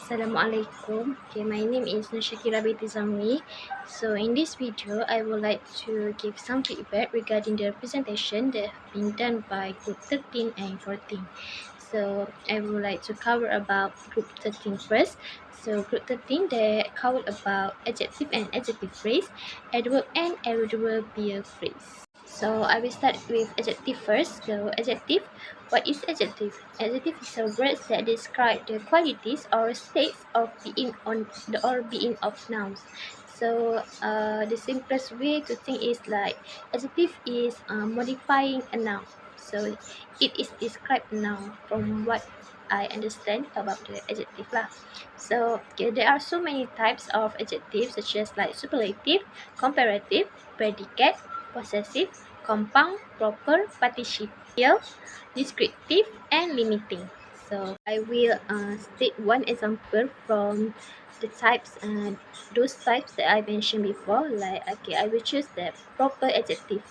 Assalamualaikum. Okay, my name is Nushakira Binti Zamri. So in this video, I would like to give some feedback regarding the presentation that have been done by group 13 and 14. So I would like to cover about group 13 first. So group 13, they covered about adjective and adjective phrase, adverb and adverbial phrase. So I will start with adjective first. So adjective, what is adjective? Adjective is a word that describe the qualities or states of being of nouns. So the simplest way to think is like adjective is modifying a noun. So it is described noun from what I understand about the adjective lah. So okay, there are so many types of adjectives such as like superlative, comparative, predicate, possessive, compound, proper, participial, descriptive, and limiting. So I will state one example from the types and those types that I mentioned before. Like okay, I will choose the proper adjective.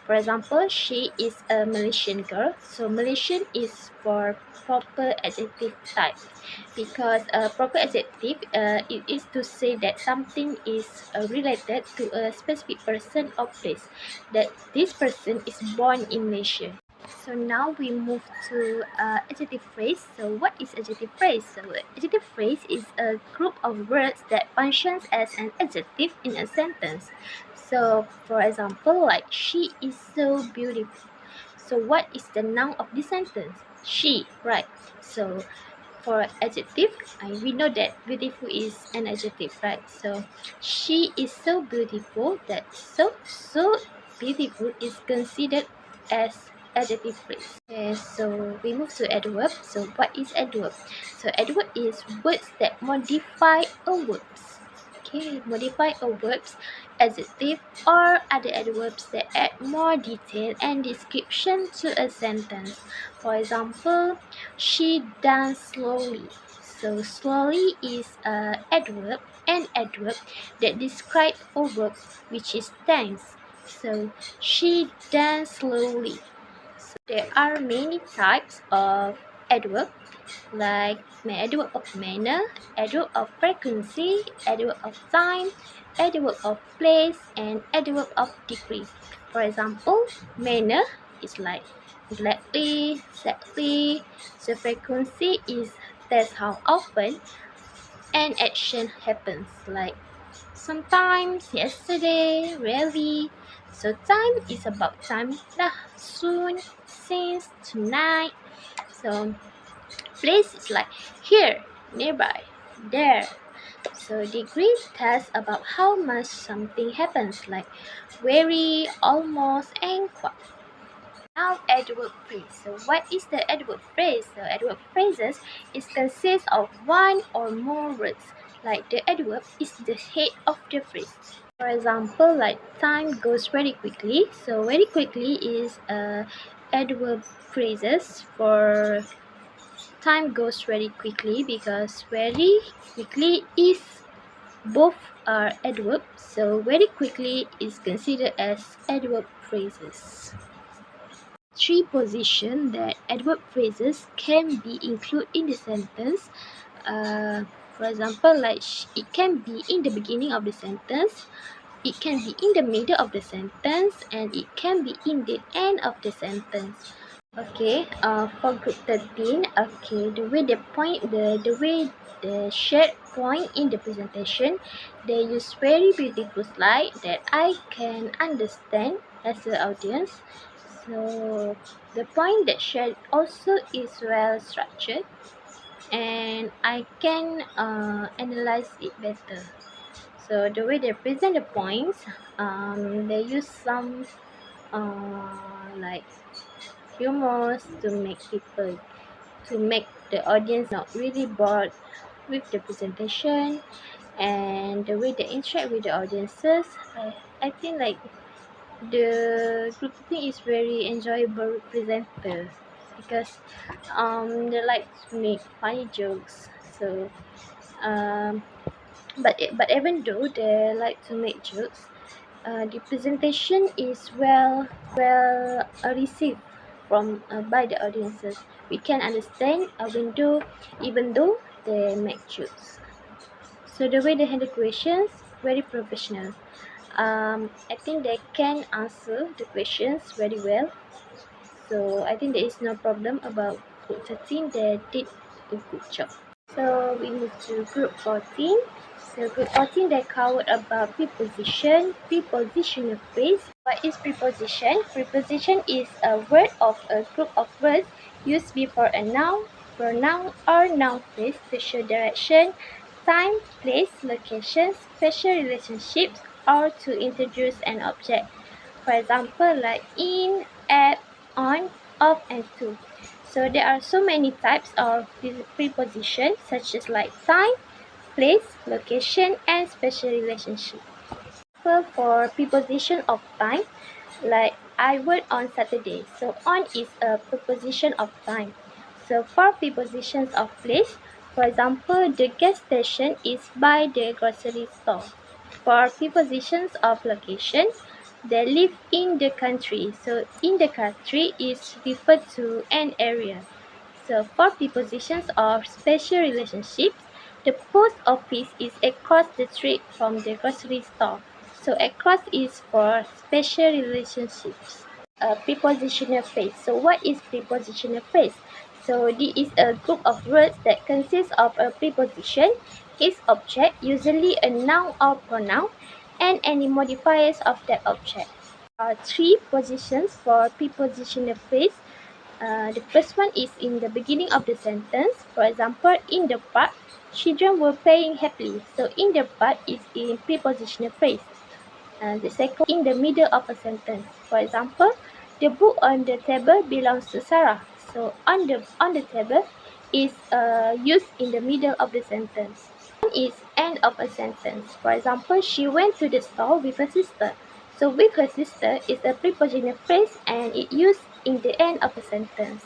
For example, she is a Malaysian girl. So Malaysian is for proper adjective type because proper adjective it is to say that something is related to a specific person or place, that this person is born in Malaysia. So now we move to adjective phrase. So what is adjective phrase? So adjective phrase is a group of words that functions as an adjective in a sentence. So for example, like she is so beautiful. So what is the noun of this sentence? She, right? So for adjective, we know that beautiful is an adjective, right? So she is so beautiful, that so beautiful is considered as adjective phrase. Okay, so we move to adverb. So what is adverb? So adverb is words that modify a verbs. Okay, modify a verbs, adjective or other adverbs that add more detail and description to a sentence. For example, she danced slowly. So slowly is a adverb and adverb that describe a verb which is dance. So she danced slowly. So there are many types of adverb like adverb of manner, adverb of frequency, adverb of time, adverb of place, and adverb of degree. For example, manner is like gladly, sadly. So frequency is that's how often an action happens, like sometimes, yesterday, rarely. So time is about time lah, soon, since, tonight. So place is like here, nearby, there. So degree tells about how much something happens, like very, almost, and quite. Now adverb phrase. So what is the adverb phrase? So adverb phrases is consists of one or more words. Like the adverb is the head of the phrase. For example, like time goes very quickly. So very quickly is adverb phrases for time goes very quickly, because very quickly is both are adverb. So very quickly is considered as adverb phrases. Three positions that adverb phrases can be included in the sentence. For example, like it can be in the beginning of the sentence, it can be in the middle of the sentence, and it can be in the end of the sentence. Okay, for group 13, okay, the way the shared point in the presentation, they use very beautiful slide that I can understand as the audience. So the point that shared also is well structured, and I can analyze it better. So the way they present the points, they use some like humors to make the audience not really bored with the presentation, and the way they interact with the audiences. I think like the group thing is very enjoyable presenter, because they like to make funny jokes. So but even though they like to make jokes, the presentation is well received from by the audiences. We can understand even though they make choose. So the way they handle questions, very professional. I think they can answer the questions very well. So I think there is no problem about group 13. They did a good job. So we move to group 14. So group 14, they covered about preposition, prepositional phrase. What is preposition? Preposition is a word of a group of words used before a noun, pronoun, or noun phrase to show direction, time, place, location, special relationships, or to introduce an object. For example, like in, at, on, of, and to. So there are so many types of preposition such as like time, place, location, and special relationship. For preposition of time, like I work on Saturday. So on is a preposition of time. So for prepositions of place, for example, the gas station is by the grocery store. For prepositions of location, they live in the country. So in the country is referred to an area. So for prepositions of special relationships, the post office is across the street from the grocery store. So across is for special relationships. Prepositional phrase. So what is prepositional phrase? So this is a group of words that consists of a preposition, its object, usually a noun or pronoun, and any modifiers of that object. Three positions for prepositional phrase. The first one is in the beginning of the sentence. For example, in the park, children were playing happily. So in the park is in prepositional phrase. The second in the middle of a sentence. For example, the book on the table belongs to Sarah. So on the table is used in the middle of the sentence. One is end of a sentence. For example, she went to the store with her sister. So with her sister is a prepositional phrase and it used in the end of a sentence.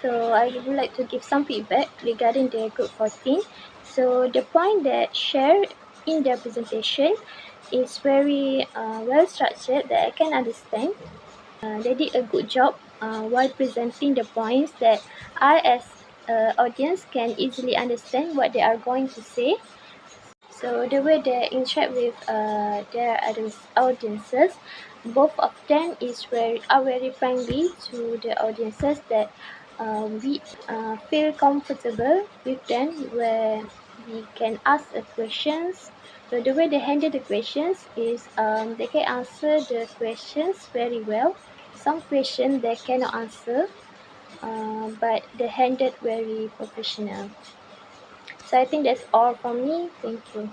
So I would like to give some feedback regarding the group 14. So the point that shared in their presentation is very well structured that I can understand. They did a good job while presenting the points that I as audience can easily understand what they are going to say. So the way they interact with their audiences, both of them are very friendly to the audiences that we feel comfortable with them where we can ask the questions. So the way they handle the questions is they can answer the questions very well. Some questions they cannot answer, but they handled very professional. So I think that's all from me. Thank you.